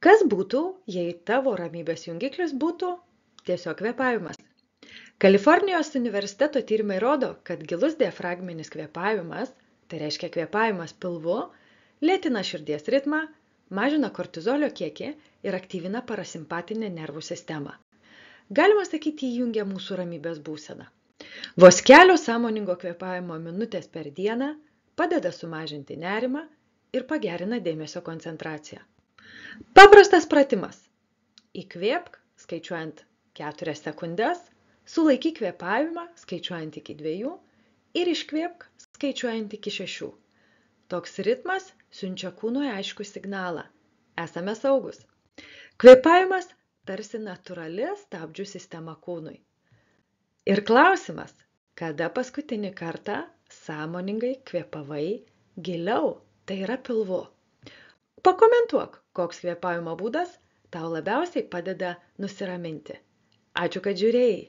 Kas būtų, jei tavo ramybės jungiklis būtų tiesiog kvėpavimas? Kalifornijos universiteto tyrimai rodo, kad gilus diafragminis kvėpavimas, tai reiškia kvėpavimas pilvu, lėtina širdies ritmą, mažina kortizolio kiekį ir aktyvina parasimpatinę nervų sistemą. Galima sakyti, įjungia mūsų ramybės būseną. Vos kelios sąmoningo kvėpavimo minutės per dieną padeda sumažinti nerimą ir pagerina dėmesio koncentraciją. Paprastas pratimas. Įkvėpk, skaičiuojant 4 sekundes, sulaikyk kvėpavimą, skaičiuojant iki 2 ir iškvėpk, skaičiuojant iki 6. Toks ritmas siunčia kūnui aiškų signalą. Esame saugus. Kvėpavimas tarsi natūrali stabdžių sistema kūnui. Ir klausimas, kada paskutinį kartą sąmoningai kvėpavai giliau, tai yra pilvu. Pakomentuok, koks kvėpavimo būdas tau labiausiai padeda nusiraminti. Ačiū, kad žiūrėjai.